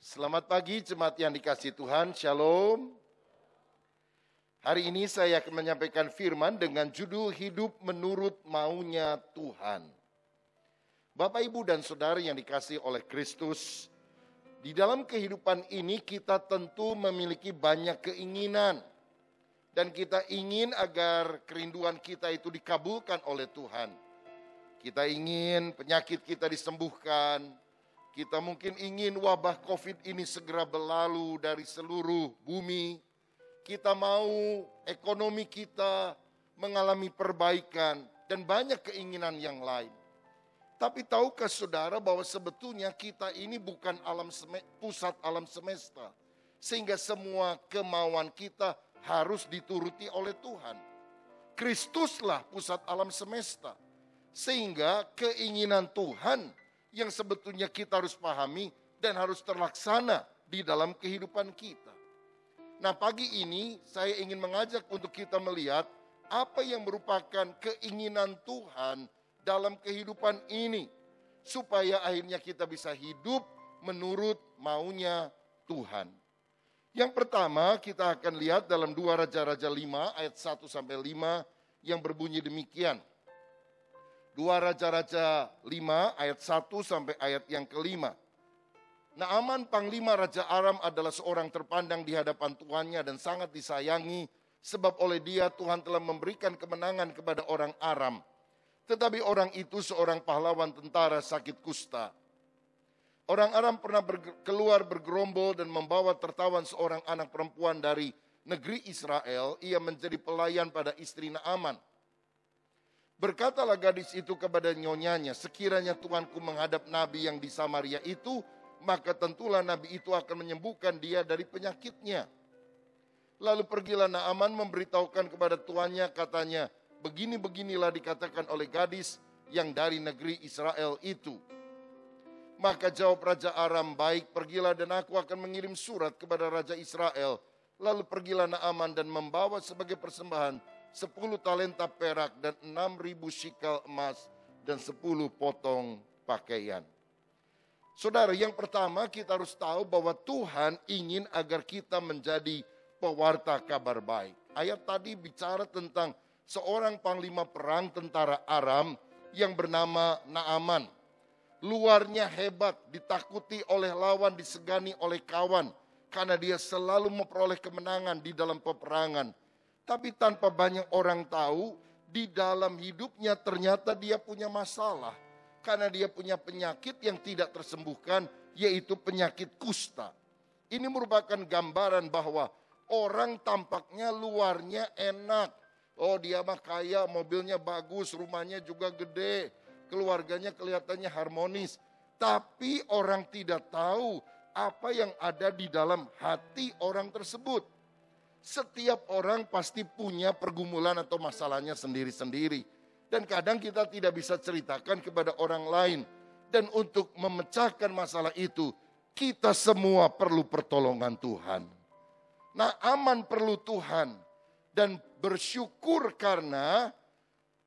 Selamat pagi jemaat yang dikasihi Tuhan, Shalom. Hari ini saya akan menyampaikan firman dengan judul Hidup Menurut Maunya Tuhan. Bapak, Ibu, dan Saudara yang dikasihi oleh Kristus, di dalam kehidupan ini kita tentu memiliki banyak keinginan. Dan kita ingin agar kerinduan kita itu dikabulkan oleh Tuhan. Kita ingin penyakit kita disembuhkan. Kita mungkin ingin wabah COVID ini segera berlalu dari seluruh bumi. Kita mau ekonomi kita mengalami perbaikan dan banyak keinginan yang lain. Tapi tahukah saudara bahwa sebetulnya kita ini bukan pusat alam semesta. Sehingga semua kemauan kita harus dituruti oleh Tuhan. Kristuslah pusat alam semesta. Sehingga keinginan Tuhan yang sebetulnya kita harus pahami dan harus terlaksana di dalam kehidupan kita. Nah, pagi ini saya ingin mengajak untuk kita melihat apa yang merupakan keinginan Tuhan dalam kehidupan ini. Supaya akhirnya kita bisa hidup menurut maunya Tuhan. Yang pertama kita akan lihat dalam 2 Raja-Raja 5 ayat 1-5 yang berbunyi demikian. 2 Raja-Raja 5 ayat 1 sampai ayat yang kelima. Naaman panglima Raja Aram adalah seorang terpandang di hadapan tuannya dan sangat disayangi. Sebab oleh dia Tuhan telah memberikan kemenangan kepada orang Aram. Tetapi orang itu seorang pahlawan tentara sakit kusta. Orang Aram pernah keluar bergerombol dan membawa tertawan seorang anak perempuan dari negeri Israel. Ia menjadi pelayan pada istri Naaman. Berkatalah gadis itu kepada nyonyanya, sekiranya tuanku menghadap nabi yang di Samaria itu, maka tentulah nabi itu akan menyembuhkan dia dari penyakitnya. Lalu pergilah Naaman memberitahukan kepada tuannya, katanya, begini-beginilah dikatakan oleh gadis yang dari negeri Israel itu. Maka jawab Raja Aram, baik, pergilah dan aku akan mengirim surat kepada Raja Israel. Lalu pergilah Naaman dan membawa sebagai persembahan 10 talenta perak dan 6.000 shikal emas dan 10 potong pakaian. Saudara, yang pertama kita harus tahu bahwa Tuhan ingin agar kita menjadi pewarta kabar baik. Ayat tadi bicara tentang seorang panglima perang tentara Aram yang bernama Naaman. Luarnya hebat, ditakuti oleh lawan, disegani oleh kawan. Karena dia selalu memperoleh kemenangan di dalam peperangan. Tapi tanpa banyak orang tahu, di dalam hidupnya ternyata dia punya masalah. Karena dia punya penyakit yang tidak tersembuhkan, yaitu penyakit kusta. Ini merupakan gambaran bahwa orang tampaknya luarnya enak. Oh, dia mah kaya, mobilnya bagus, rumahnya juga gede. Keluarganya kelihatannya harmonis. Tapi orang tidak tahu apa yang ada di dalam hati orang tersebut. Setiap orang pasti punya pergumulan atau masalahnya sendiri-sendiri. Dan kadang kita tidak bisa ceritakan kepada orang lain. Dan untuk memecahkan masalah itu, kita semua perlu pertolongan Tuhan. Naaman perlu Tuhan. Dan bersyukur karena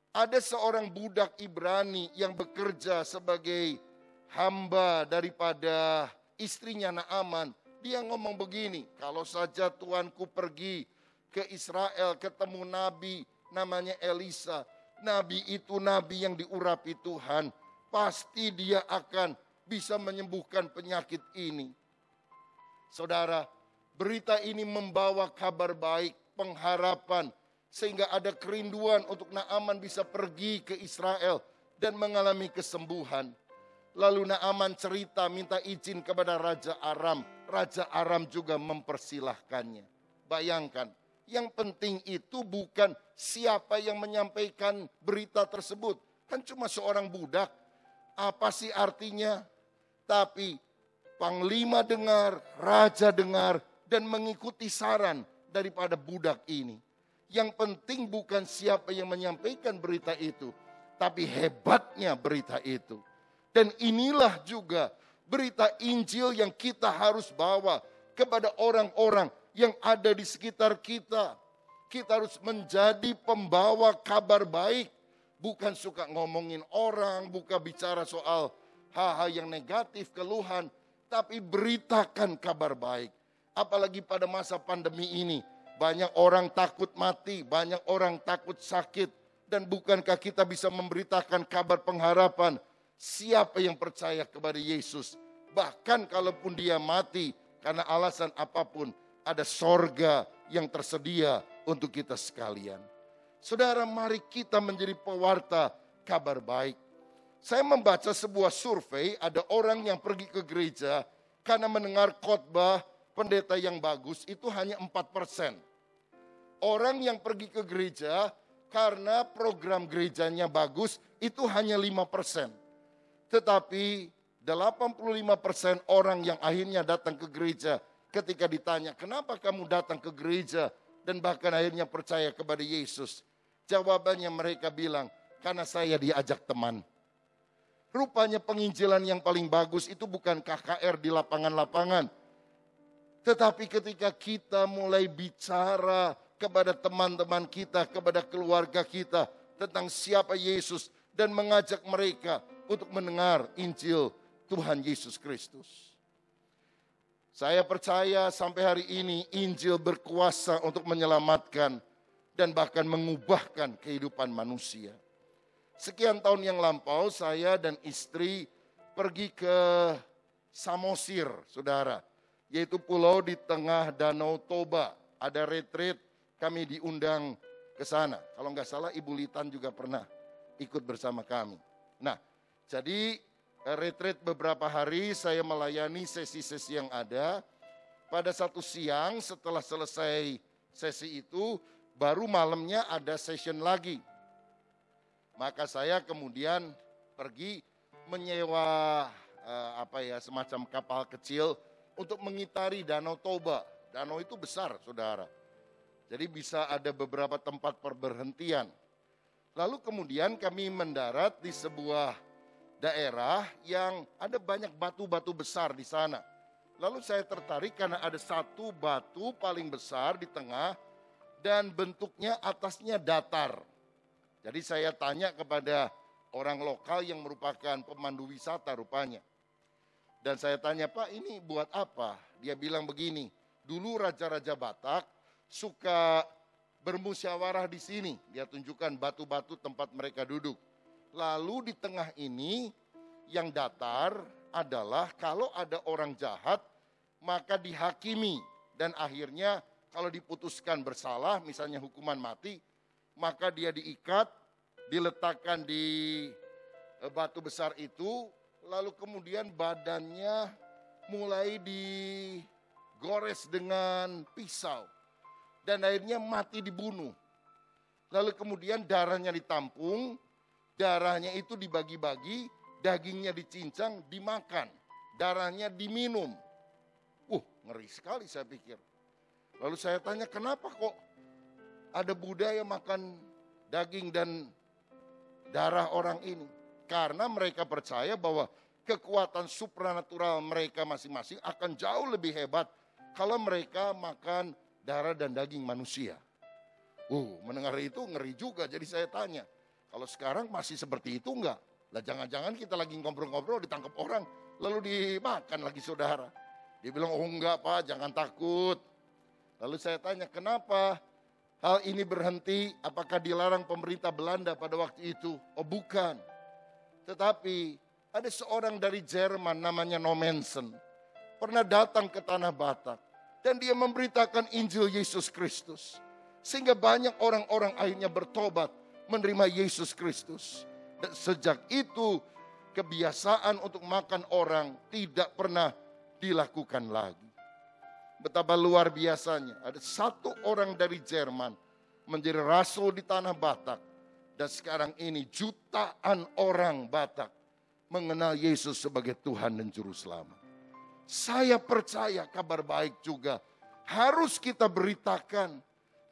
ada seorang budak Ibrani yang bekerja sebagai hamba daripada istrinya Naaman. Dia ngomong begini, kalau saja tuanku pergi ke Israel ketemu nabi namanya Elisa. Nabi itu nabi yang diurapi Tuhan. Pasti dia akan bisa menyembuhkan penyakit ini. Saudara, berita ini membawa kabar baik, pengharapan. Sehingga ada kerinduan untuk Naaman bisa pergi ke Israel dan mengalami kesembuhan. Lalu Naaman cerita minta izin kepada Raja Aram. Raja Aram juga mempersilahkannya. Bayangkan, yang penting itu bukan siapa yang menyampaikan berita tersebut. Kan cuma seorang budak. Apa sih artinya? Tapi panglima dengar, raja dengar dan mengikuti saran daripada budak ini. Yang penting bukan siapa yang menyampaikan berita itu, tapi hebatnya berita itu. Dan inilah juga berita Injil yang kita harus bawa kepada orang-orang yang ada di sekitar kita. Kita harus menjadi pembawa kabar baik. Bukan suka ngomongin orang, bukan bicara soal hal-hal yang negatif, keluhan. tapi beritakan kabar baik. Apalagi pada masa pandemi ini, banyak orang takut mati, banyak orang takut sakit. Dan bukankah kita bisa memberitakan kabar pengharapan? Siapa yang percaya kepada Yesus, bahkan kalaupun dia mati karena alasan apapun, ada sorga yang tersedia untuk kita sekalian. Saudara, mari kita menjadi pewarta kabar baik. Saya membaca sebuah survei, ada orang yang pergi ke gereja karena mendengar khotbah pendeta yang bagus, itu hanya 4%. Orang yang pergi ke gereja karena program gerejanya bagus, itu hanya 5%. Tetapi 85% orang yang akhirnya datang ke gereja, ketika ditanya, kenapa kamu datang ke gereja dan bahkan akhirnya percaya kepada Yesus? Jawabannya mereka bilang, karena saya diajak teman. Rupanya penginjilan yang paling bagus itu bukan KKR di lapangan-lapangan. Tetapi ketika kita mulai bicara kepada teman-teman kita, kepada keluarga kita tentang siapa Yesus dan mengajak mereka untuk mendengar Injil Tuhan Yesus Kristus. Saya percaya sampai hari ini Injil berkuasa untuk menyelamatkan dan bahkan mengubahkan kehidupan manusia. Sekian tahun yang lampau saya dan istri pergi ke Samosir, saudara. Yaitu pulau di tengah Danau Toba. Ada retreat, kami diundang ke sana. Kalau nggak salah Ibu Litan juga pernah ikut bersama kami. Nah, jadi retreat beberapa hari saya melayani sesi-sesi yang ada. Pada satu siang setelah selesai sesi itu, baru malamnya ada session lagi. Maka saya kemudian pergi menyewa semacam kapal kecil untuk mengitari Danau Toba. Danau itu besar, saudara. Jadi bisa ada beberapa tempat perberhentian. Lalu kemudian kami mendarat di sebuah daerah yang ada banyak batu-batu besar di sana. Lalu saya tertarik karena ada satu batu paling besar di tengah dan bentuknya atasnya datar. Jadi saya tanya kepada orang lokal yang merupakan pemandu wisata rupanya. Dan saya tanya, Pak ini buat apa? Dia bilang begini, dulu Raja-Raja Batak suka bermusyawarah di sini. Dia tunjukkan batu-batu tempat mereka duduk. Lalu di tengah ini yang datar adalah kalau ada orang jahat maka dihakimi. Dan akhirnya kalau diputuskan bersalah misalnya hukuman mati, maka dia diikat, diletakkan di batu besar itu, lalu kemudian badannya mulai digores dengan pisau. Dan akhirnya mati dibunuh. Lalu kemudian darahnya ditampung, darahnya itu dibagi-bagi, dagingnya dicincang, dimakan. Darahnya diminum. Ngeri sekali saya pikir. Lalu saya tanya, kenapa kok ada budaya makan daging dan darah orang ini? Karena mereka percaya bahwa kekuatan supranatural mereka masing-masing akan jauh lebih hebat kalau mereka makan darah dan daging manusia. Mendengar itu ngeri juga. Jadi saya tanya, kalau sekarang masih seperti itu enggak? Lah jangan-jangan kita lagi ngobrol-ngobrol ditangkap orang lalu dimakan lagi saudara. Dia bilang, enggak Pak, jangan takut. Lalu saya tanya, kenapa hal ini berhenti? Apakah dilarang pemerintah Belanda pada waktu itu? Bukan. Tetapi ada seorang dari Jerman namanya Nommensen. Pernah datang ke Tanah Batak. Dan dia memberitakan Injil Yesus Kristus. Sehingga banyak orang-orang akhirnya bertobat menerima Yesus Kristus. Dan sejak itu kebiasaan untuk makan orang tidak pernah dilakukan lagi. Betapa luar biasanya. Ada satu orang dari Jerman menjadi rasul di Tanah Batak. Dan sekarang ini jutaan orang Batak mengenal Yesus sebagai Tuhan dan Juru Selamat. Saya percaya kabar baik juga harus kita beritakan.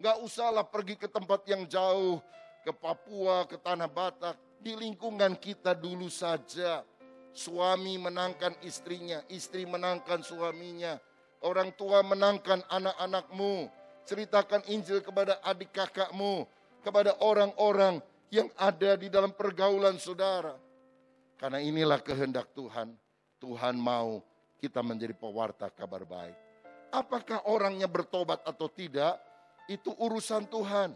Gak usahlah pergi ke tempat yang jauh, ke Papua, ke Tanah Batak. Di lingkungan kita dulu saja. Suami menangkan istrinya, istri menangkan suaminya. Orang tua menangkan anak-anakmu. Ceritakan Injil kepada adik kakakmu, kepada orang-orang yang ada di dalam pergaulan saudara. Karena inilah kehendak Tuhan. Tuhan mau kita menjadi pewarta kabar baik. Apakah orangnya bertobat atau tidak, itu urusan Tuhan.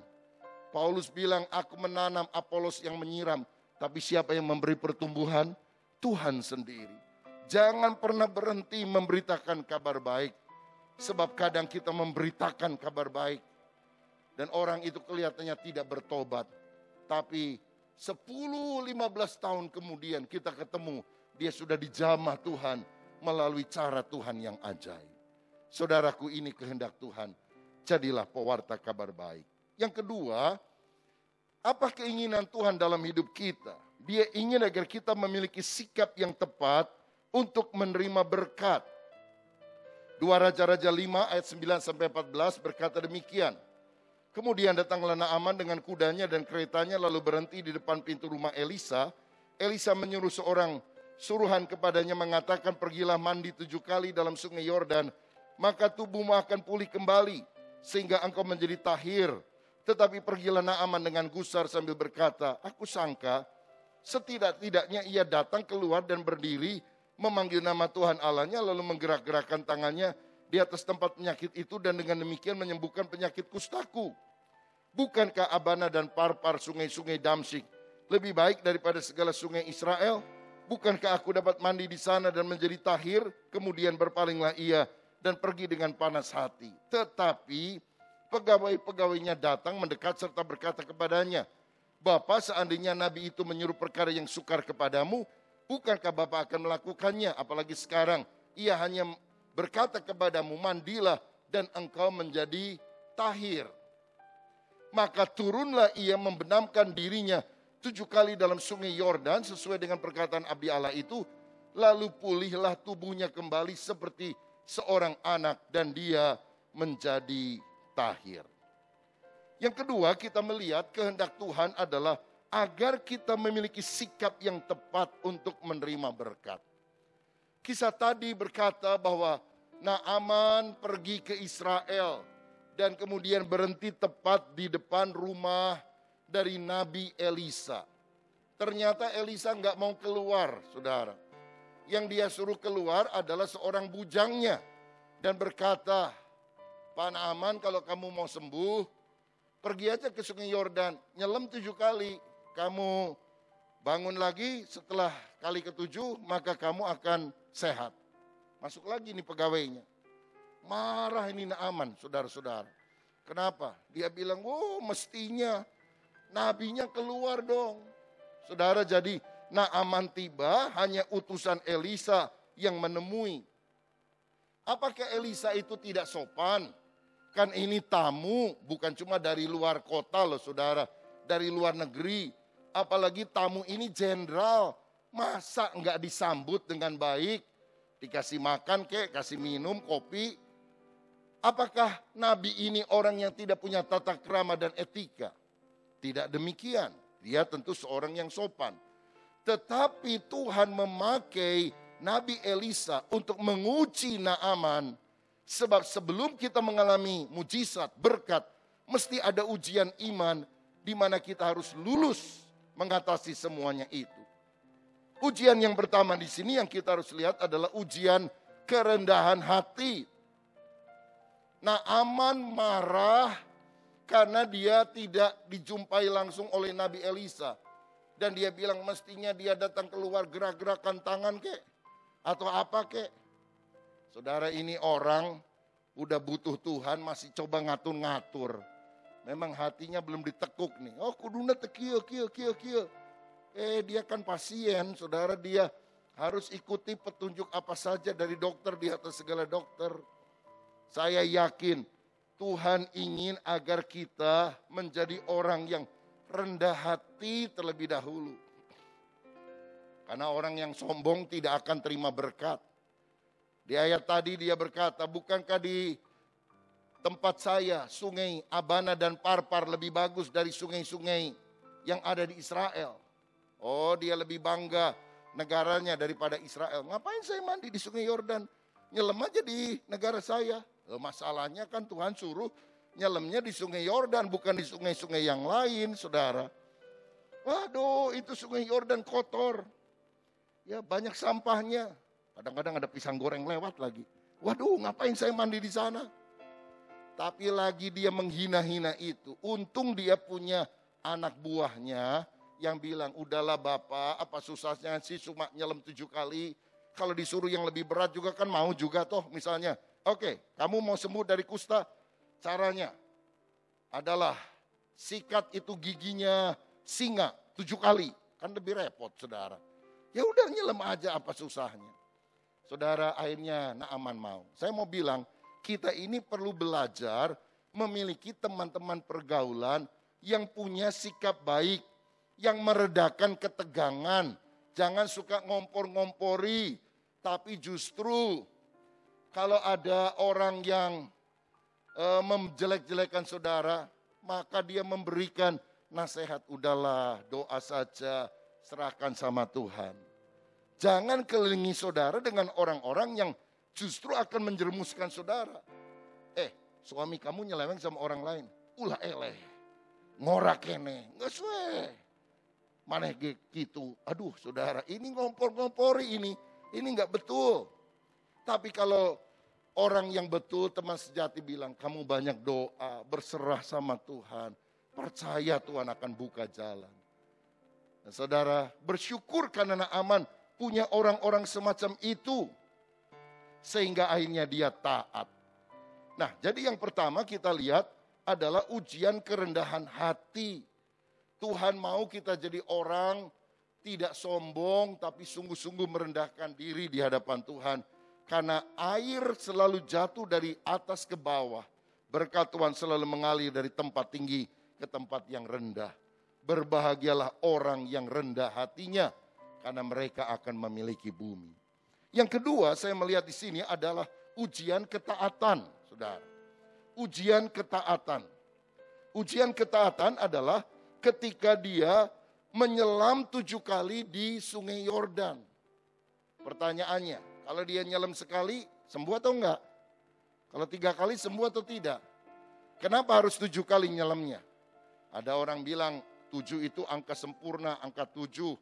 Paulus bilang, aku menanam, Apolos yang menyiram. Tapi siapa yang memberi pertumbuhan? Tuhan sendiri. Jangan pernah berhenti memberitakan kabar baik. Sebab kadang kita memberitakan kabar baik. Dan orang itu kelihatannya tidak bertobat. Tapi 10-15 tahun kemudian kita ketemu. Dia sudah dijamah Tuhan melalui cara Tuhan yang ajaib. Saudaraku, ini kehendak Tuhan. Jadilah pewarta kabar baik. Yang kedua, apa keinginan Tuhan dalam hidup kita? Dia ingin agar kita memiliki sikap yang tepat untuk menerima berkat. 2 Raja-Raja 5 ayat 9-14 berkata demikian. Kemudian datanglah Naaman dengan kudanya dan keretanya lalu berhenti di depan pintu rumah Elisa. Elisa menyuruh seorang suruhan kepadanya mengatakan, pergilah mandi 7 kali dalam sungai Yordan, maka tubuhmu akan pulih kembali sehingga engkau menjadi tahir. Tetapi pergilah Naaman dengan gusar sambil berkata, aku sangka setidak-tidaknya ia datang keluar dan berdiri memanggil nama Tuhan Allahnya lalu menggerak-gerakkan tangannya di atas tempat penyakit itu dan dengan demikian menyembuhkan penyakit kustaku. Bukankah Abana dan Parpar sungai-sungai Damsyik lebih baik daripada segala sungai Israel? Bukankah aku dapat mandi di sana dan menjadi tahir? Kemudian berpalinglah ia dan pergi dengan panas hati. Tetapi pegawai-pegawainya datang mendekat serta berkata kepadanya, Bapa, seandainya Nabi itu menyuruh perkara yang sukar kepadamu, bukankah Bapa akan melakukannya? Apalagi sekarang ia hanya berkata kepadamu, mandilah dan engkau menjadi tahir. Maka turunlah ia membenamkan dirinya 7 kali dalam sungai Yordan sesuai dengan perkataan abdi Allah itu. Lalu pulihlah tubuhnya kembali seperti seorang anak dan dia menjadi tahir. Yang kedua, kita melihat kehendak Tuhan adalah agar kita memiliki sikap yang tepat untuk menerima berkat. Kisah tadi berkata bahwa Naaman pergi ke Israel dan kemudian berhenti tepat di depan rumah dari Nabi Elisa. Ternyata Elisa nggak mau keluar, saudara. Yang dia suruh keluar adalah seorang bujangnya dan berkata, Pak Naaman, kalau kamu mau sembuh, pergi aja ke sungai Yordan, nyelam 7 kali. Kamu bangun lagi setelah kali ke-7, maka kamu akan sehat. Masuk lagi nih pegawainya. Marah ini Naaman, saudara-saudara. Kenapa? Dia bilang, mestinya nabinya keluar dong. Saudara, jadi Naaman tiba, hanya utusan Elisa yang menemui. Apakah Elisa itu tidak sopan? Kan ini tamu, bukan cuma dari luar kota loh saudara, dari luar negeri. Apalagi tamu ini jenderal, masa enggak disambut dengan baik? Dikasih makan kek, kasih minum, kopi. Apakah Nabi ini orang yang tidak punya tata krama dan etika? Tidak demikian, dia tentu seorang yang sopan. Tetapi Tuhan memakai Nabi Elisa untuk menguji Naaman. Sebab sebelum kita mengalami mujizat, berkat, mesti ada ujian iman di mana kita harus lulus mengatasi semuanya itu. Ujian yang pertama di sini yang kita harus lihat adalah ujian kerendahan hati. Naaman marah karena dia tidak dijumpai langsung oleh Nabi Elisa. Dan dia bilang mestinya dia datang keluar gerak-gerakan tangan kek. Atau apa kek. Saudara, ini orang udah butuh Tuhan masih coba ngatur-ngatur. Memang hatinya belum ditekuk nih. Oh kuduna tekio. Dia kan pasien, saudara, dia harus ikuti petunjuk apa saja dari dokter di atas segala dokter. Saya yakin Tuhan ingin agar kita menjadi orang yang rendah hati terlebih dahulu. Karena orang yang sombong tidak akan terima berkat. Di ayat tadi dia berkata, bukankah di tempat saya sungai Abana dan Parpar lebih bagus dari sungai-sungai yang ada di Israel? Oh, dia lebih bangga negaranya daripada Israel. Ngapain saya mandi di sungai Yordan? Nyelam aja di negara saya. Masalahnya kan Tuhan suruh nyelemnya di sungai Yordan, bukan di sungai-sungai yang lain, saudara. Waduh, itu sungai Yordan kotor. Ya, banyak sampahnya. Kadang-kadang ada pisang goreng lewat lagi. Waduh, ngapain saya mandi di sana? Tapi lagi dia menghina-hina itu. Untung dia punya anak buahnya yang bilang, udahlah Bapak, apa susahnya sih cuma nyelam 7 kali. Kalau disuruh yang lebih berat juga kan mau juga toh misalnya. Oke, kamu mau sembuh dari kusta, caranya adalah sikat itu giginya singa 7 kali. Kan lebih repot saudara. Ya udah nyelam aja apa susahnya. Saudara akhirnya Naaman mau. Saya mau bilang kita ini perlu belajar memiliki teman-teman pergaulan yang punya sikap baik. Yang meredakan ketegangan. Jangan suka ngompor-ngompori. Tapi justru kalau ada orang yang menjelek-jelekan saudara, maka dia memberikan nasihat, udahlah doa saja, serahkan sama Tuhan. Jangan kelilingi saudara dengan orang-orang yang justru akan menjerumuskan saudara. Suami kamu nyeleweng sama orang lain. Ulah eleh, ngorak kene, nggak suwe. Maneh gitu, aduh saudara ini ngompor-ngompori ini nggak betul. Tapi kalau orang yang betul teman sejati bilang, kamu banyak doa, berserah sama Tuhan. Percaya Tuhan akan buka jalan. Dan saudara bersyukur karena Naaman punya orang-orang semacam itu. Sehingga akhirnya dia taat. Nah jadi yang pertama kita lihat adalah ujian kerendahan hati. Tuhan mau kita jadi orang tidak sombong tapi sungguh-sungguh merendahkan diri di hadapan Tuhan. Karena air selalu jatuh dari atas ke bawah. Berkat Tuhan selalu mengalir dari tempat tinggi ke tempat yang rendah. Berbahagialah orang yang rendah hatinya. Karena mereka akan memiliki bumi. Yang kedua saya melihat di sini adalah ujian ketaatan. Saudara. Ujian ketaatan. Ujian ketaatan adalah ketika dia menyelam 7 kali di sungai Yordan. Pertanyaannya. Kalau dia nyelam sekali, sembuh atau enggak? Kalau 3 kali, sembuh atau tidak? Kenapa harus 7 kali nyelamnya? Ada orang bilang 7 itu angka sempurna, angka 7.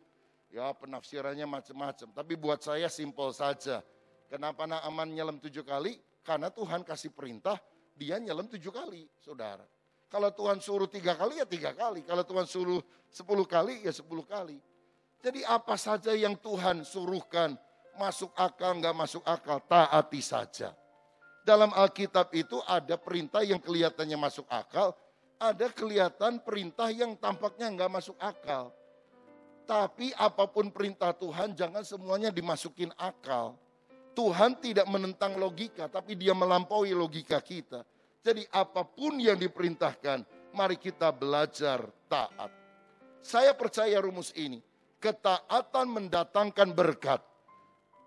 Ya penafsirannya macam-macam. Tapi buat saya simpel saja. Kenapa Naaman nyelam 7 kali? Karena Tuhan kasih perintah, dia nyelam 7 kali, saudara. Kalau Tuhan suruh 3 kali, ya 3 kali. Kalau Tuhan suruh 10 kali, ya 10 kali. Jadi apa saja yang Tuhan suruhkan, masuk akal, enggak masuk akal, taati saja. Dalam Alkitab itu ada perintah yang kelihatannya masuk akal, ada kelihatan perintah yang tampaknya enggak masuk akal. Tapi apapun perintah Tuhan jangan semuanya dimasukin akal. Tuhan tidak menentang logika, tapi dia melampaui logika kita. Jadi apapun yang diperintahkan, mari kita belajar taat. Saya percaya rumus ini, ketaatan mendatangkan berkat.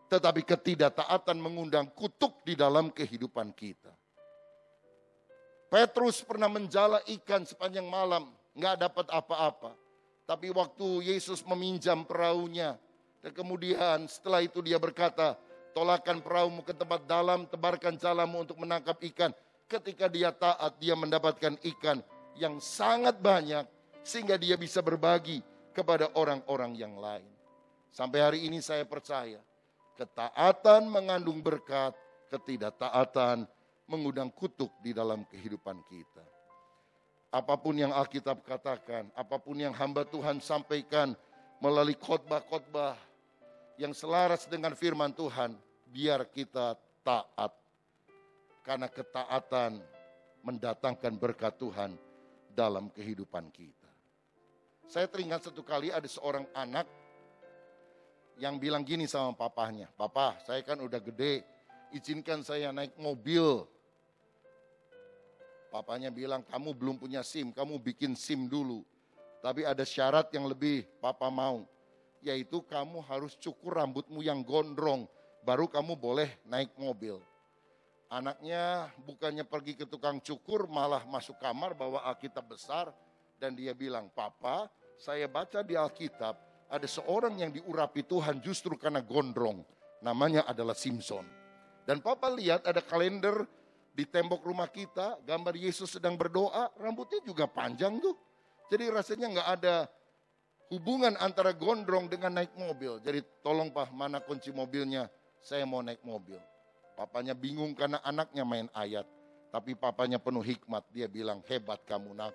Tetapi ketidaktaatan mengundang kutuk di dalam kehidupan kita. Petrus pernah menjala ikan sepanjang malam, nggak dapat apa-apa. Tapi waktu Yesus meminjam perahunya, dan kemudian setelah itu dia berkata, tolakkan perahumu ke tempat dalam, tebarkan jalamu untuk menangkap ikan. Ketika dia taat, dia mendapatkan ikan yang sangat banyak, sehingga dia bisa berbagi kepada orang-orang yang lain. Sampai hari ini saya percaya, ketaatan mengandung berkat, ketidaktaatan mengundang kutuk di dalam kehidupan kita. Apapun yang Alkitab katakan, apapun yang hamba Tuhan sampaikan melalui khotbah-khotbah yang selaras dengan firman Tuhan, biar kita taat. Karena ketaatan mendatangkan berkat Tuhan dalam kehidupan kita. Saya teringat satu kali ada seorang anak yang bilang gini sama papahnya, "Papa, saya kan udah gede, izinkan saya naik mobil." Papanya bilang, "Kamu belum punya SIM, kamu bikin SIM dulu. Tapi ada syarat yang lebih papa mau, yaitu kamu harus cukur rambutmu yang gondrong, baru kamu boleh naik mobil." Anaknya bukannya pergi ke tukang cukur, malah masuk kamar bawa Alkitab besar, dan dia bilang, "Papa, saya baca di Alkitab, ada seorang yang diurapi Tuhan justru karena gondrong, namanya adalah Simson." Dan papa lihat ada kalender di tembok rumah kita, gambar Yesus sedang berdoa, rambutnya juga panjang tuh. Jadi rasanya nggak ada hubungan antara gondrong dengan naik mobil. Jadi tolong Pak, mana kunci mobilnya? saya mau naik mobil. Papanya bingung karena anaknya main ayat. Tapi papanya penuh hikmat, dia bilang, hebat kamu nak.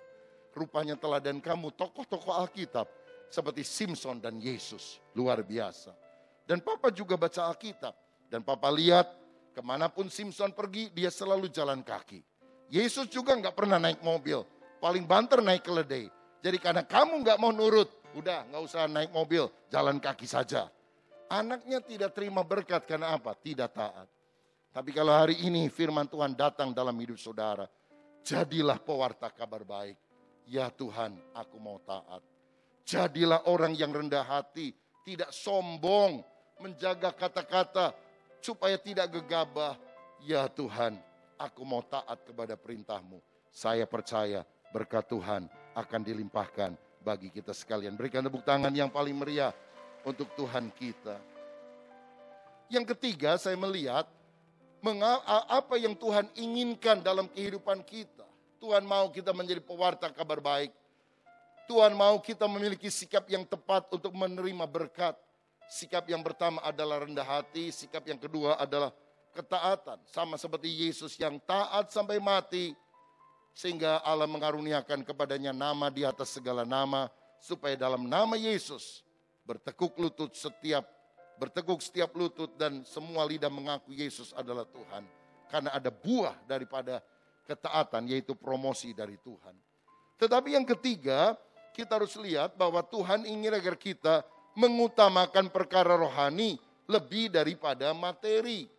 Rupanya teladan kamu tokoh-tokoh Alkitab. Seperti Simpson dan Yesus, luar biasa. Dan papa juga baca Alkitab. Dan papa lihat, kemanapun Simpson pergi, dia selalu jalan kaki. Yesus juga gak pernah naik mobil. Paling banter naik keledai. Jadi karena kamu gak mau nurut, udah gak usah naik mobil, jalan kaki saja. Anaknya tidak terima berkat karena apa? Tidak taat. Tapi kalau hari ini firman Tuhan datang dalam hidup saudara, jadilah pewarta kabar baik. Ya Tuhan, aku mau taat. Jadilah orang yang rendah hati, tidak sombong, menjaga kata-kata supaya tidak gegabah. Ya Tuhan, aku mau taat kepada perintah-Mu. Saya percaya berkat Tuhan akan dilimpahkan bagi kita sekalian. Berikan tepuk tangan yang paling meriah untuk Tuhan kita. Yang ketiga, saya melihat apa yang Tuhan inginkan dalam kehidupan kita. Tuhan mau kita menjadi pewarta kabar baik. Tuhan mau kita memiliki sikap yang tepat untuk menerima berkat. Sikap yang pertama adalah rendah hati, sikap yang kedua adalah ketaatan. Sama seperti Yesus yang taat sampai mati, sehingga Allah mengaruniakan kepadanya nama di atas segala nama, supaya dalam nama Yesus bertekuk setiap lutut dan semua lidah mengaku Yesus adalah Tuhan. Karena ada buah daripada ketaatan, yaitu promosi dari Tuhan. Tetapi yang ketiga, kita harus lihat bahwa Tuhan ingin agar kita mengutamakan perkara rohani lebih daripada materi.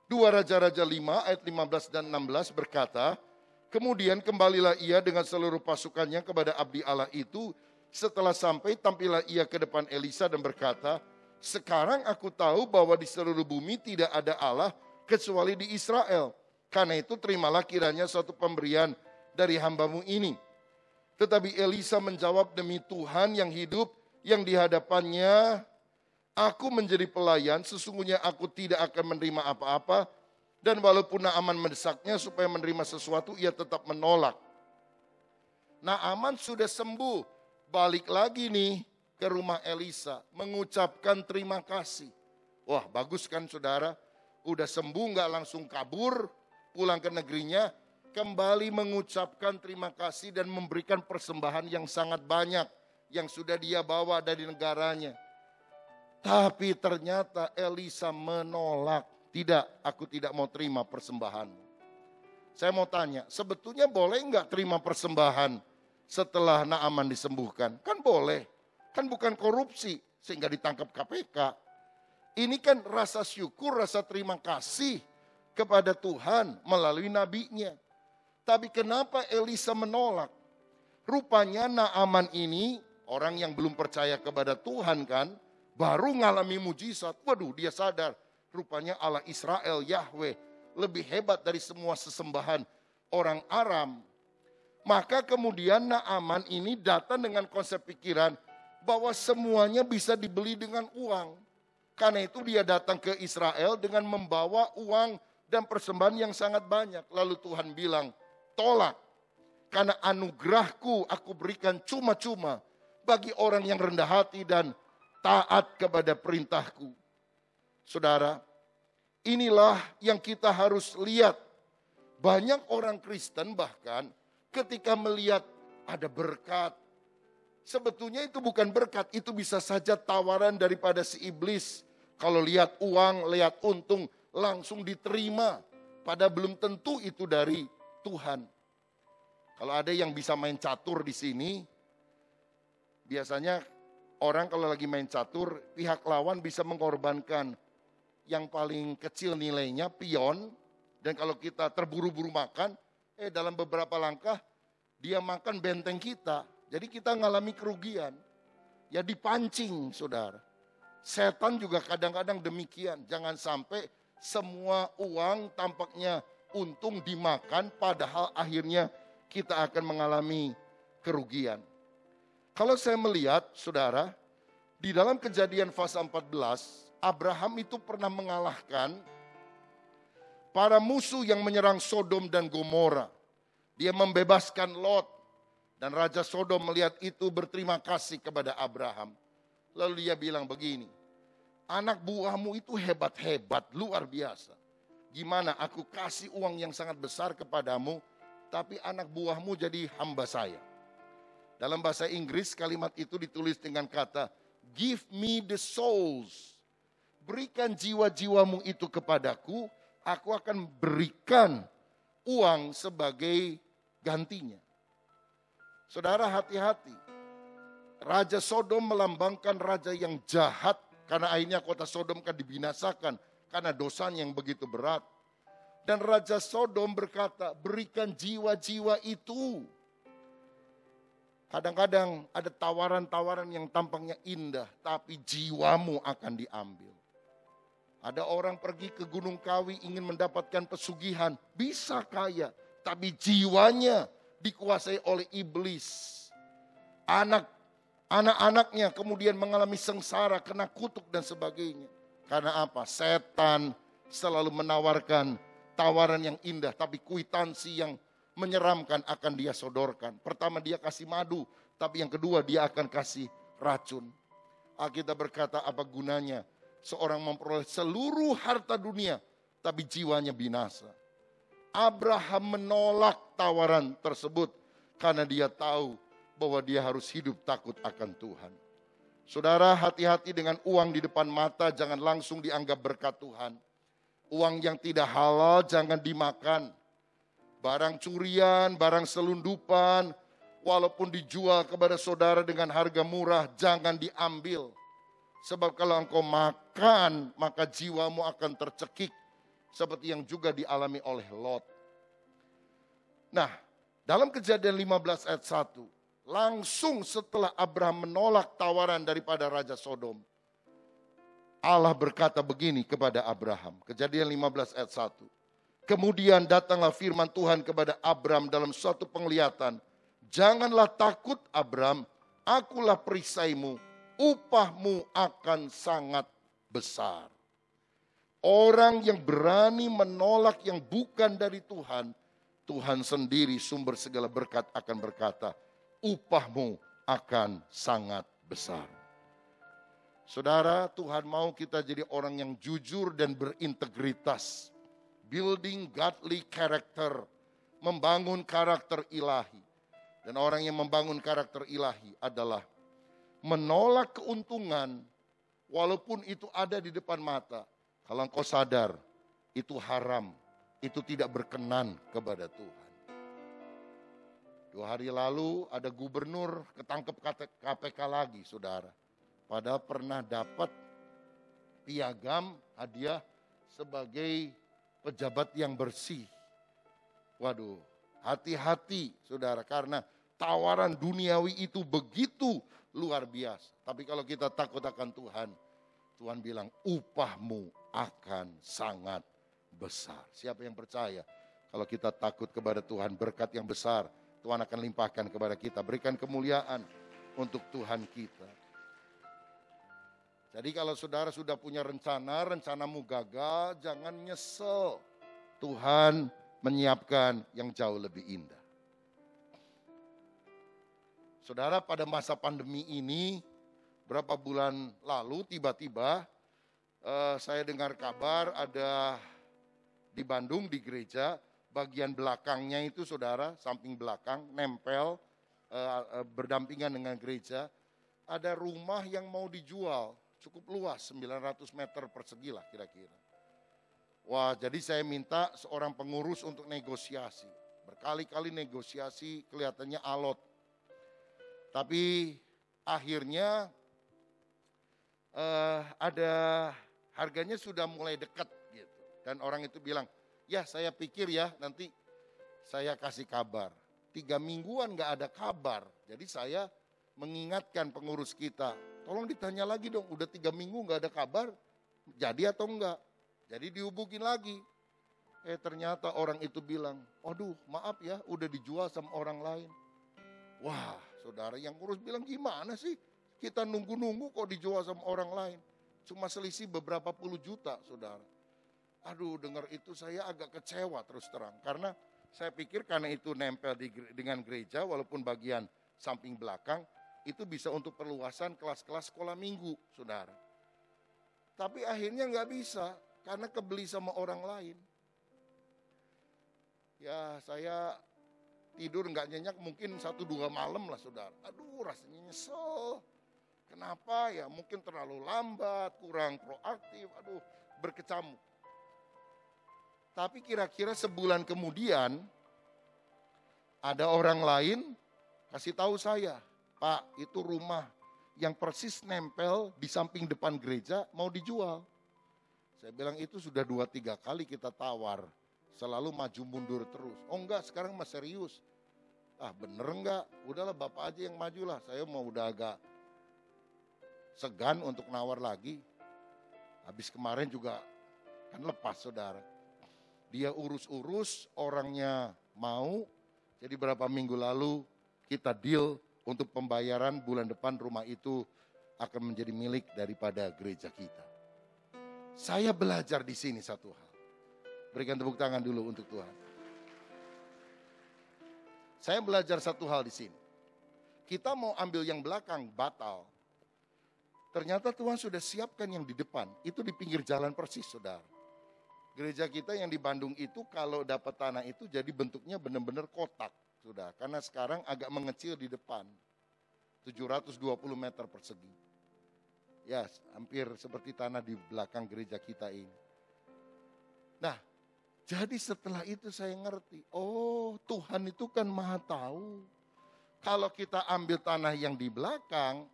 2 Raja-Raja 5 ayat 15 dan 16 berkata, kemudian kembalilah ia dengan seluruh pasukannya kepada abdi Allah itu. Setelah sampai, tampillah ia ke depan Elisa dan berkata, sekarang aku tahu bahwa di seluruh bumi tidak ada Allah kecuali di Israel. Karena itu terimalah kiranya suatu pemberian dari hamba-Mu ini. Tetapi Elisa menjawab, demi Tuhan yang hidup, yang di hadapannya aku menjadi pelayan, sesungguhnya aku tidak akan menerima apa-apa. Dan walaupun Naaman mendesaknya supaya menerima sesuatu, ia tetap menolak. Naaman sudah sembuh, balik lagi nih ke rumah Elisa, mengucapkan terima kasih. Wah, bagus kan saudara? Udah sembuh gak langsung kabur, pulang ke negerinya, kembali mengucapkan terima kasih dan memberikan persembahan yang sangat banyak yang sudah dia bawa dari negaranya. Tapi ternyata Elisa menolak. Tidak, aku tidak mau terima persembahan. Saya mau tanya, sebetulnya boleh nggak terima persembahan setelah Naaman disembuhkan? Kan boleh, kan bukan korupsi sehingga ditangkap KPK. Ini kan rasa syukur, rasa terima kasih kepada Tuhan melalui nabinya. Tapi kenapa Elisa menolak? Rupanya Naaman ini orang yang belum percaya kepada Tuhan kan, baru ngalami mujizat. Waduh, dia sadar. Rupanya Allah Israel, Yahweh, lebih hebat dari semua sesembahan orang Aram. Maka kemudian Naaman ini datang dengan konsep pikiran bahwa semuanya bisa dibeli dengan uang. Karena itu dia datang ke Israel dengan membawa uang dan persembahan yang sangat banyak. Lalu Tuhan bilang, tolak. Karena anugerahku aku berikan cuma-cuma bagi orang yang rendah hati dan taat kepada perintahku. Saudara, inilah yang kita harus lihat. Banyak orang Kristen bahkan ketika melihat ada berkat, sebetulnya itu bukan berkat, itu bisa saja tawaran daripada si iblis. Kalau lihat uang, lihat untung, langsung diterima. Padahal belum tentu itu dari Tuhan. Kalau ada yang bisa main catur di sini, biasanya orang kalau lagi main catur, pihak lawan bisa mengorbankan yang paling kecil nilainya, pion. Dan kalau kita terburu-buru makan, dalam beberapa langkah dia makan benteng kita. Jadi kita ngalami kerugian. Ya dipancing saudara. Setan juga kadang-kadang demikian. Jangan sampai semua uang tampaknya untung dimakan, padahal akhirnya kita akan mengalami kerugian. Kalau saya melihat saudara, di dalam Kejadian pasal 14, Abraham itu pernah mengalahkan para musuh yang menyerang Sodom dan Gomora. Dia membebaskan Lot. Dan Raja Sodom melihat itu berterima kasih kepada Abraham. Lalu dia bilang begini, Anak buahmu itu hebat-hebat, luar biasa. Gimana aku kasih uang yang sangat besar kepadamu, tapi anak buahmu jadi hamba saya. Dalam bahasa Inggris kalimat itu ditulis dengan kata, give me the souls. Berikan jiwa-jiwamu itu kepadaku, aku akan berikan uang sebagai gantinya. Saudara, hati-hati. Raja Sodom melambangkan raja yang jahat, karena akhirnya kota Sodom kan dibinasakan karena dosanya yang begitu berat. Dan Raja Sodom berkata, berikan jiwa-jiwa itu. Kadang-kadang ada tawaran-tawaran yang tampaknya indah, tapi jiwamu akan diambil. Ada orang pergi ke Gunung Kawi ingin mendapatkan pesugihan, bisa kaya, tapi jiwanya dikuasai oleh iblis. Anak-anaknya kemudian mengalami sengsara, kena kutuk dan sebagainya. Karena apa? Setan selalu menawarkan tawaran yang indah, tapi kwitansi yang menyeramkan akan dia sodorkan. Pertama dia kasih madu, tapi yang kedua dia akan kasih racun. Alkitab berkata, apa gunanya seorang memperoleh seluruh harta dunia, tapi jiwanya binasa. Abraham menolak tawaran tersebut karena dia tahu bahwa dia harus hidup takut akan Tuhan. Saudara, hati-hati dengan uang di depan mata, jangan langsung dianggap berkat Tuhan. Uang yang tidak halal jangan dimakan. Barang curian, barang selundupan, walaupun dijual kepada saudara dengan harga murah, jangan diambil. Sebab kalau engkau makan, maka jiwamu akan tercekik. Seperti yang juga dialami oleh Lot. Nah, dalam Kejadian 15 ayat 1, langsung setelah Abraham menolak tawaran daripada Raja Sodom, Allah berkata begini kepada Abraham. Kejadian 15 ayat 1. Kemudian datanglah firman Tuhan kepada Abraham dalam suatu penglihatan. Janganlah takut Abraham, akulah perisaimu, upahmu akan sangat besar. Orang yang berani menolak yang bukan dari Tuhan, Tuhan sendiri sumber segala berkat akan berkata, upahmu akan sangat besar. Saudara, Tuhan mau kita jadi orang yang jujur dan berintegritas. Building godly character, membangun karakter ilahi. Dan orang yang membangun karakter ilahi adalah menolak keuntungan walaupun itu ada di depan mata. Kalau engkau sadar, itu haram, itu tidak berkenan kepada Tuhan. 2 hari lalu ada gubernur ketangkep KPK lagi, saudara. Padahal pernah dapat piagam hadiah sebagai pejabat yang bersih. Waduh, hati-hati saudara, karena tawaran duniawi itu begitu luar biasa. Tapi kalau kita takut akan Tuhan, Tuhan bilang upahmu akan sangat besar. Siapa yang percaya? Kalau kita takut kepada Tuhan, berkat yang besar Tuhan akan limpahkan kepada kita. Berikan kemuliaan untuk Tuhan kita. Jadi kalau saudara sudah punya rencana, rencanamu gagal, jangan nyesel. Tuhan menyiapkan yang jauh lebih indah. Saudara, pada masa pandemi ini, berapa bulan lalu tiba-tiba saya dengar kabar ada di Bandung di gereja, bagian belakangnya itu saudara, samping belakang, nempel, berdampingan dengan gereja, ada rumah yang mau dijual. Cukup luas, 900 meter persegi lah kira-kira. Wah, jadi saya minta seorang pengurus untuk negosiasi. Berkali-kali negosiasi, kelihatannya alot. Tapi akhirnya ada harganya sudah mulai dekat gitu. Dan orang itu bilang, ya saya pikir ya nanti saya kasih kabar. 3 mingguan gak ada kabar. Jadi saya mengingatkan pengurus kita, tolong ditanya lagi dong, udah 3 minggu gak ada kabar, jadi atau enggak? Jadi dihubungin lagi. Ternyata orang itu bilang, aduh maaf ya udah dijual sama orang lain. Wah saudara, yang ngurus bilang gimana sih? Kita nunggu-nunggu kok dijual sama orang lain. Cuma selisih beberapa puluh juta saudara. Aduh dengar itu saya agak kecewa terus terang. Karena saya pikir karena itu nempel dengan gereja walaupun bagian samping belakang, itu bisa untuk perluasan kelas-kelas sekolah minggu, saudara. Tapi akhirnya nggak bisa karena kebeli sama orang lain. Ya saya tidur nggak nyenyak mungkin 1-2 malam lah saudara. Aduh rasanya nyesel. Kenapa ya? Mungkin terlalu lambat, kurang proaktif, aduh berkecamuk. Tapi kira-kira sebulan kemudian ada orang lain kasih tahu saya, Pak itu rumah yang persis nempel di samping depan gereja mau dijual. Saya bilang itu sudah 2-3 kali kita tawar, selalu maju mundur terus. Oh enggak sekarang mas serius. Ah bener enggak, udahlah bapak aja yang majulah, saya mau udah agak segan untuk nawar lagi. Habis kemarin juga kan lepas saudara. Dia urus-urus, orangnya mau. Jadi berapa minggu lalu kita deal untuk pembayaran bulan depan rumah itu akan menjadi milik daripada gereja kita. Saya belajar di sini satu hal. Berikan tepuk tangan dulu untuk Tuhan. Saya belajar satu hal di sini. Kita mau ambil yang belakang, batal. Ternyata Tuhan sudah siapkan yang di depan. Itu di pinggir jalan persis, saudara. Gereja kita yang di Bandung itu kalau dapat tanah itu jadi bentuknya benar-benar kotak, saudara. Karena sekarang agak mengecil di depan. 720 meter persegi. Ya, hampir seperti tanah di belakang gereja kita ini. Nah, jadi setelah itu saya ngerti, oh Tuhan itu kan maha tahu. Kalau kita ambil tanah yang di belakang,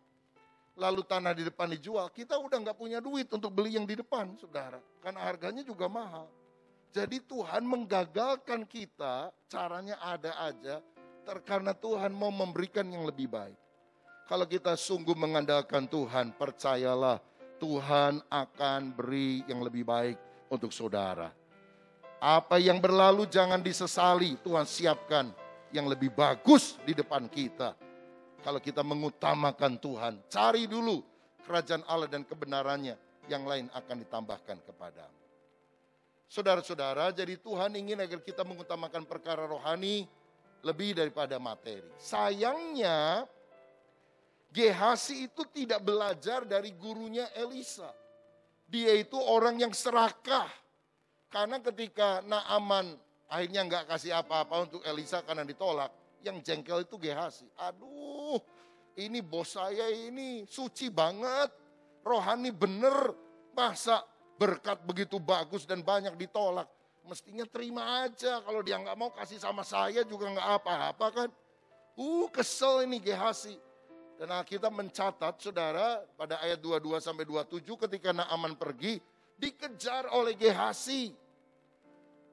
lalu tanah di depan dijual, kita udah gak punya duit untuk beli yang di depan, saudara. Karena harganya juga mahal. Jadi Tuhan menggagalkan kita, caranya ada aja, karena Tuhan mau memberikan yang lebih baik. Kalau kita sungguh mengandalkan Tuhan, percayalah Tuhan akan beri yang lebih baik untuk saudara. Apa yang berlalu jangan disesali, Tuhan siapkan yang lebih bagus di depan kita. Kalau kita mengutamakan Tuhan, cari dulu kerajaan Allah dan kebenarannya, yang lain akan ditambahkan kepadamu. Saudara-saudara, jadi Tuhan ingin agar kita mengutamakan perkara rohani lebih daripada materi. Sayangnya, Gehazi itu tidak belajar dari gurunya Elisa. Dia itu orang yang serakah. Karena ketika Naaman akhirnya nggak kasih apa-apa untuk Elisa karena ditolak, yang jengkel itu Gehazi. Aduh, ini bos saya ini suci banget, rohani bener, masa berkat begitu bagus dan banyak ditolak. Mestinya terima aja, kalau dia nggak mau kasih sama saya juga nggak apa-apa kan. Kesel ini Gehazi. Dan Alkitab mencatat saudara pada ayat 22-27 ketika Naaman pergi, dikejar oleh Gehazi.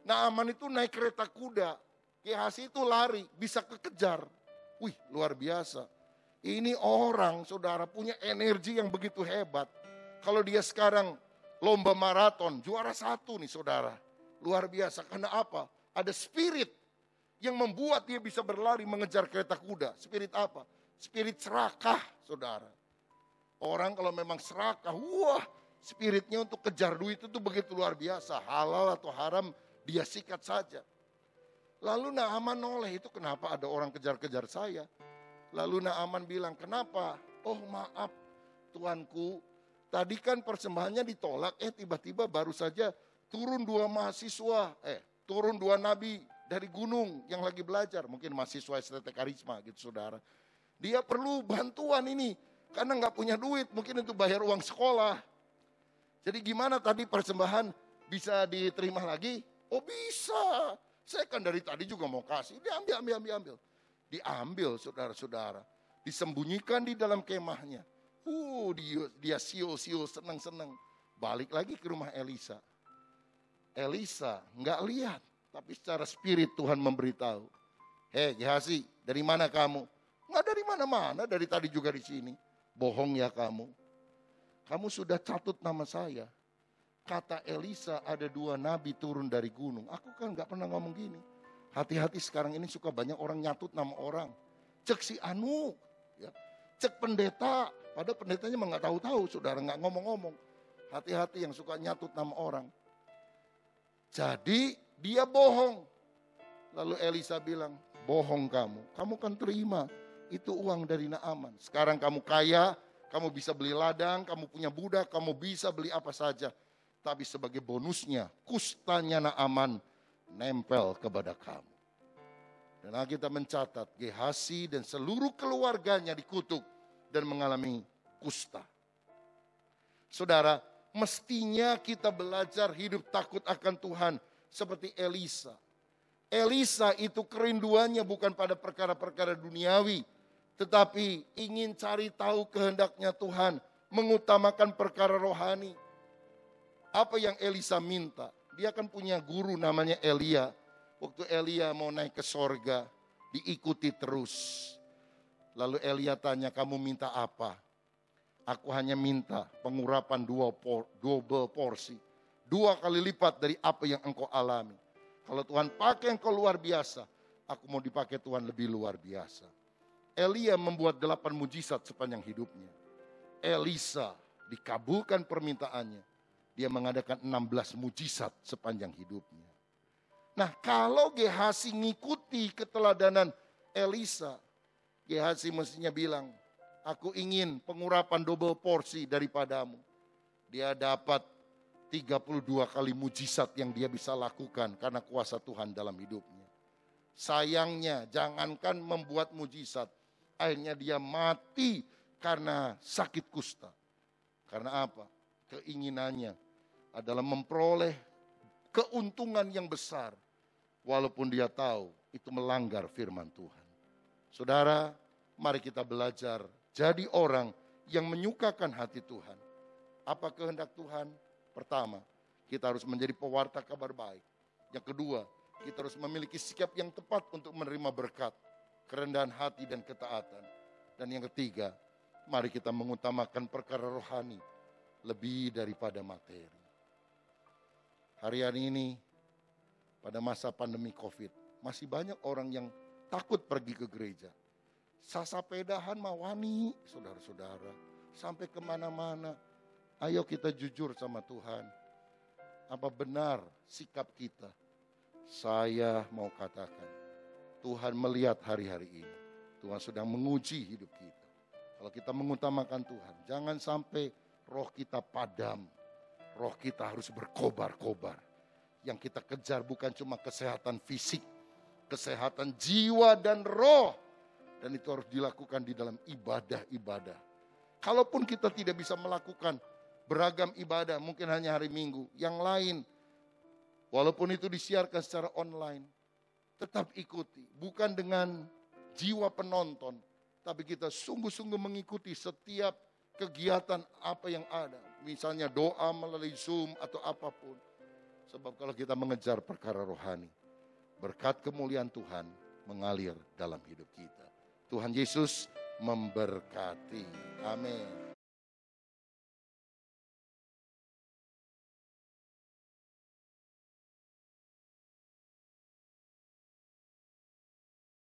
Naaman itu naik kereta kuda. Gehazi itu lari, bisa kekejar. Wih, luar biasa. Ini orang, saudara, punya energi yang begitu hebat. Kalau dia sekarang lomba maraton, juara 1 nih, saudara. Luar biasa, karena apa? Ada spirit yang membuat dia bisa berlari mengejar kereta kuda. Spirit apa? Spirit serakah, saudara. Orang kalau memang serakah, wah, spiritnya untuk kejar duit itu begitu luar biasa. Halal atau haram, dia sikat saja. Lalu Naaman noleh, itu kenapa ada orang kejar-kejar saya? Lalu Naaman bilang, kenapa? Oh maaf tuanku, tadi kan persembahannya ditolak, tiba-tiba baru saja turun 2 mahasiswa, turun 2 nabi dari gunung yang lagi belajar. Mungkin mahasiswa STT Karisma gitu saudara. Dia perlu bantuan ini, karena gak punya duit, mungkin untuk bayar uang sekolah. Jadi gimana tadi persembahan bisa diterima lagi? Oh bisa. Saya kan dari tadi juga mau kasih. Diambil. Diambil saudara-saudara. Disembunyikan di dalam kemahnya. Dia siul-siul senang-senang. Balik lagi ke rumah Elisa. Elisa nggak lihat. Tapi secara spirit Tuhan memberitahu. Hei Gehazi, dari mana kamu? Nggak dari mana-mana, dari tadi juga di sini. Bohong ya kamu. Kamu sudah catut nama saya. Kata Elisa ada 2 nabi turun dari gunung. Aku kan gak pernah ngomong gini. Hati-hati sekarang ini suka banyak orang nyatut nama orang. Cek si Anu. Ya. Cek pendeta. Padahal pendetanya mah gak tahu-tahu. Saudara gak ngomong-ngomong. Hati-hati yang suka nyatut nama orang. Jadi dia bohong. Lalu Elisa bilang, bohong kamu. Kamu kan terima. Itu uang dari Naaman. Sekarang kamu kaya. Kamu bisa beli ladang, kamu punya budak, kamu bisa beli apa saja. Tapi sebagai bonusnya, kustanya Naaman nempel kepada kamu. Dan kita mencatat Gehazi dan seluruh keluarganya dikutuk dan mengalami kusta. Saudara, mestinya kita belajar hidup takut akan Tuhan seperti Elisa. Elisa itu kerinduannya bukan pada perkara-perkara duniawi, tetapi ingin cari tahu kehendaknya Tuhan, mengutamakan perkara rohani. Apa yang Elisa minta? Dia kan punya guru namanya Elia. Waktu Elia mau naik ke sorga, diikuti terus. Lalu Elia tanya, kamu minta apa? Aku hanya minta pengurapan double porsi. 2 kali lipat dari apa yang engkau alami. Kalau Tuhan pakai engkau luar biasa, aku mau dipakai Tuhan lebih luar biasa. Elia membuat 8 mujizat sepanjang hidupnya. Elisa dikabulkan permintaannya. Dia mengadakan 16 mujizat sepanjang hidupnya. Nah, kalau Gehazi ngikuti keteladanan Elisa, Gehazi mestinya bilang, aku ingin pengurapan double porsi daripadamu. Dia dapat 32 kali mujizat yang dia bisa lakukan karena kuasa Tuhan dalam hidupnya. Sayangnya, jangankan membuat mujizat, akhirnya dia mati karena sakit kusta. Karena apa? Keinginannya adalah memperoleh keuntungan yang besar. Walaupun dia tahu itu melanggar firman Tuhan. Saudara, mari kita belajar jadi orang yang menyukakan hati Tuhan. Apa kehendak Tuhan? Pertama, kita harus menjadi pewarta kabar baik. Yang kedua, kita harus memiliki sikap yang tepat untuk menerima berkat, kerendahan hati dan ketaatan. Dan yang ketiga, mari kita mengutamakan perkara rohani lebih daripada materi. Hari ini, pada masa pandemi COVID, masih banyak orang yang takut pergi ke gereja. Sasapedahan mawani, saudara-saudara, sampai kemana-mana. Ayo kita jujur sama Tuhan. Apa benar sikap kita? Saya mau katakan, Tuhan melihat hari-hari ini. Tuhan sedang menguji hidup kita. Kalau kita mengutamakan Tuhan, jangan sampai roh kita padam. Roh kita harus berkobar-kobar. Yang kita kejar bukan cuma kesehatan fisik, kesehatan jiwa dan roh. Dan itu harus dilakukan di dalam ibadah-ibadah. Kalaupun kita tidak bisa melakukan beragam ibadah, mungkin hanya hari Minggu, yang lain, walaupun itu disiarkan secara online, tetap ikuti. Bukan dengan jiwa penonton, tapi kita sungguh-sungguh mengikuti setiap kegiatan apa yang ada. Misalnya doa melalui Zoom atau apapun. Sebab kalau kita mengejar perkara rohani, berkat kemuliaan Tuhan mengalir dalam hidup kita. Tuhan Yesus memberkati. Amin.